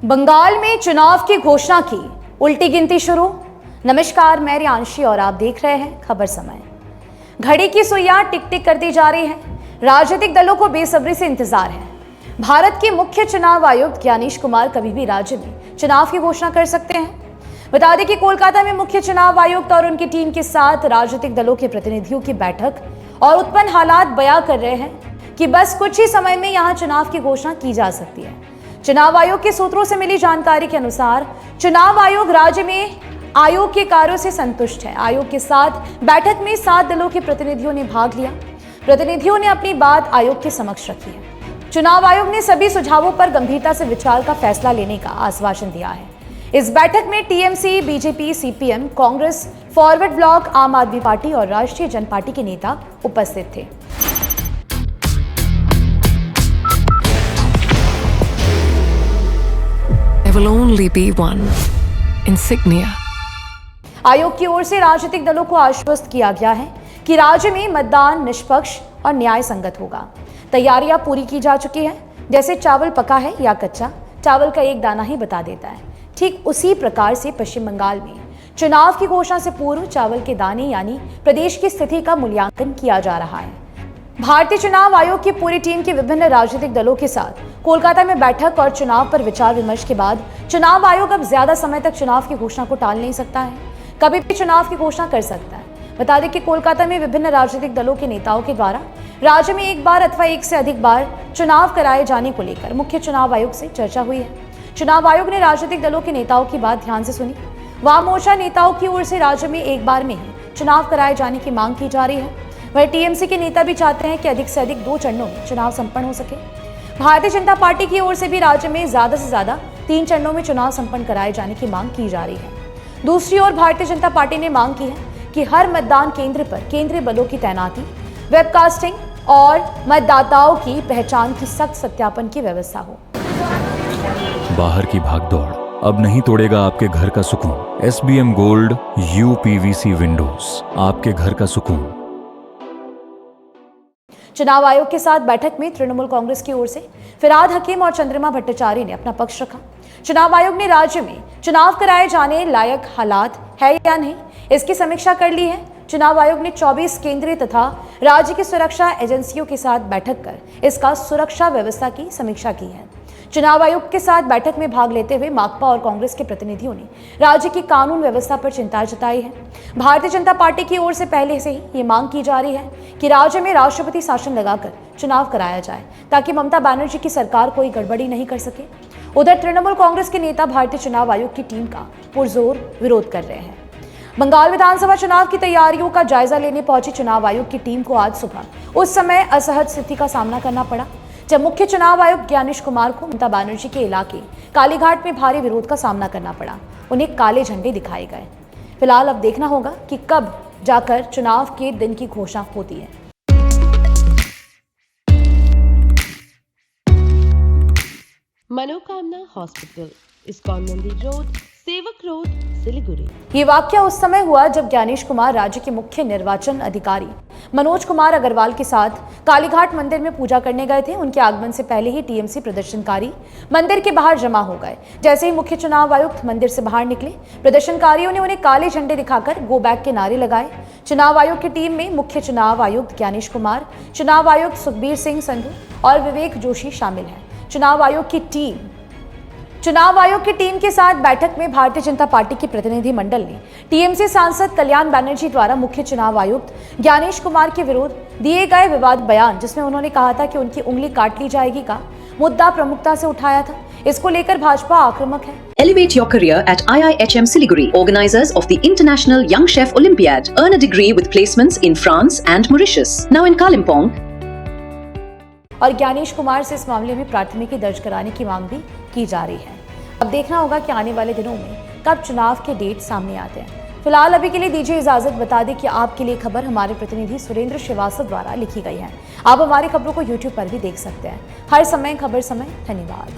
बंगाल में चुनाव की घोषणा की, उल्टी गिनती शुरू। नमस्कार, मैं रियांशी और आप देख रहे हैं खबर समय। घड़ी की सुइयां टिक टिक करती जा रही हैं। राजनीतिक दलों को बेसब्री से इंतजार है। भारत के मुख्य चुनाव आयुक्त ज्ञानेश कुमार कभी भी राज्य में चुनाव की घोषणा कर सकते हैं। बता दें कि कोलकाता में मुख्य चुनाव आयुक्त और उनकी टीम के साथ राजनीतिक दलों के प्रतिनिधियों की बैठक और उत्पन्न हालात बयां कर रहे हैं कि बस कुछ ही समय में यहां चुनाव की घोषणा की जा सकती है। चुनाव आयोग के सूत्रों से मिली जानकारी के अनुसार चुनाव आयोग राज्य में आयोग के कार्यों से संतुष्ट है। आयोग के साथ बैठक में 7 दलों के प्रतिनिधियों ने भाग लिया। प्रतिनिधियों ने अपनी बात आयोग के समक्ष रखी है। चुनाव आयोग ने सभी सुझावों पर गंभीरता से विचार का फैसला लेने का आश्वासन दिया है। इस बैठक में TMC, BJP, CPM, Congress, forward block, आम आदमी पार्टी और राष्ट्रीय जन पार्टी के नेता उपस्थित थे। There will only be one insignia. आयोग की ओर से राजनीतिक दलों को आश्वस्त किया गया है कि राज्य में मतदान निष्पक्ष और न्याय संगत होगा। तैयारियां पूरी की जा चुकी है। जैसे चावल पका है या कच्चा, चावल का एक दाना ही बता देता है। ठीक उसी प्रकार से पश्चिम बंगाल में चुनाव की घोषणा से पूर्व चावल के दाने यानी प्रदेश की स्थिति का मूल्यांकन किया जा रहा है। भारतीय चुनाव आयोग की पूरी टीम के विभिन्न राजनीतिक दलों के साथ कोलकाता में बैठक और चुनाव पर विचार विमर्श के बाद चुनाव आयोग अब ज्यादा समय तक चुनाव की घोषणा को टाल नहीं सकता है। कभी भी चुनाव की घोषणा कर सकता है। बता दें कि कोलकाता में विभिन्न राजनीतिक दलों के नेताओं के द्वारा राज्य में एक बार अथवा एक से अधिक बार चुनाव कराए जाने को लेकर मुख्य चुनाव आयोग से चर्चा हुई है। चुनाव आयोग ने राजनीतिक दलों के नेताओं की बात ध्यान से सुनी। वाम मोर्चा नेताओं की ओर से राज्य में एक बार में ही चुनाव कराए जाने की मांग की जा रही है। वहीं टीएमसी के नेता भी चाहते हैं कि अधिक से अधिक 2 चरणों में चुनाव संपन्न हो सके। भारतीय जनता पार्टी की ओर से भी राज्य में ज्यादा से ज्यादा 3 चरणों में चुनाव संपन्न कराए जाने की मांग की जा रही है। दूसरी ओर भारतीय जनता पार्टी ने मांग की है कि हर मतदान केंद्र पर केंद्रीय बलों की तैनाती, वेबकास्टिंग और मतदाताओं की पहचान की सख्त सत्यापन की व्यवस्था हो। बाहर की भागदौड़ अब नहीं तोड़ेगा आपके घर का सुकून। SBM गोल्ड UPVC विंडोज, आपके घर का सुकून। चुनाव आयोग के साथ बैठक में तृणमूल कांग्रेस की ओर से फिराद हकीम और चंद्रिमा भट्टाचार्य ने अपना पक्ष रखा। चुनाव आयोग ने राज्य में चुनाव कराए जाने लायक हालात है या नहीं, इसकी समीक्षा कर ली है। चुनाव आयोग ने 24 केंद्रीय तथा राज्य की सुरक्षा एजेंसियों के साथ बैठक कर इसका सुरक्षा व्यवस्था की समीक्षा की है। चुनाव आयोग के साथ बैठक में भाग लेते हुए माकपा और कांग्रेस के प्रतिनिधियों ने राज्य की कानून व्यवस्था पर चिंता जताई है। भारतीय जनता पार्टी की ओर से पहले से ही ये मांग की जा रही है कि राज्य में राष्ट्रपति शासन लगाकर चुनाव कराया जाए ताकि ममता बनर्जी की सरकार कोई गड़बड़ी नहीं कर सके। उधर तृणमूल कांग्रेस के नेता भारतीय चुनाव आयोग की टीम का पुरजोर विरोध कर रहे हैं। बंगाल विधानसभा चुनाव की तैयारियों का जायजा लेने पहुंची चुनाव आयोग की टीम को आज सुबह उस समय असहज स्थिति का सामना करना पड़ा जब मुख्य चुनाव आयुक्त ज्ञानेश कुमार को ममता बनर्जी के इलाके कालीघाट में भारी विरोध का सामना करना पड़ा। उन्हें काले झंडे दिखाए गए। फिलहाल अब देखना होगा कि कब जाकर चुनाव के दिन की घोषणा होती है। मनोकामना हॉस्पिटल, इस्कॉन मंदिर रोड, सेवक रोड, सिलीगुड़ी। ये वाकया उस समय हुआ जब ज्ञानेश कुमार राज्य के मुख्य निर्वाचन अधिकारी मनोज कुमार अग्रवाल के साथ कालीघाट मंदिर में पूजा करने गए थे। उनके आगमन से पहले ही टीएमसी प्रदर्शनकारी मंदिर के बाहर जमा हो गए। जैसे ही मुख्य चुनाव आयुक्त मंदिर से बाहर निकले, प्रदर्शनकारियों ने उन्हें काले झंडे दिखाकर गो बैक के नारे लगाए। चुनाव आयोग की टीम में मुख्य चुनाव आयुक्त ज्ञानेश कुमार, चुनाव आयुक्त सुखबीर सिंह संधू और विवेक जोशी शामिल हैं। चुनाव आयोग की टीम के साथ बैठक में भारतीय जनता पार्टी के प्रतिनिधि मंडल ने टीएमसी सांसद कल्याण बनर्जी द्वारा मुख्य चुनाव आयुक्त ज्ञानेश कुमार के विरोध दिए गए विवाद बयान, जिसमें उन्होंने कहा था कि उनकी उंगली काट ली जाएगी का मुद्दा प्रमुखता से उठाया था। इसको लेकर भाजपा आक्रामक है। Elevate your career at IIHM Siliguri, organizers of the International Young Chef Olympiad. Earn a degree with placements in France and Mauritius. Now in Kalimpong. और ज्ञानेश कुमार से इस मामले में प्राथमिकी दर्ज कराने की मांग भी की जा रही है। अब देखना होगा कि आने वाले दिनों में कब चुनाव के डेट सामने आते हैं। फिलहाल अभी के लिए दीजिए इजाजत। बता दें कि आपके लिए खबर हमारे प्रतिनिधि सुरेंद्र श्रीवास्तव द्वारा लिखी गई है। आप हमारी खबरों को YouTube पर भी देख सकते हैं। हर समय खबर समय। धन्यवाद।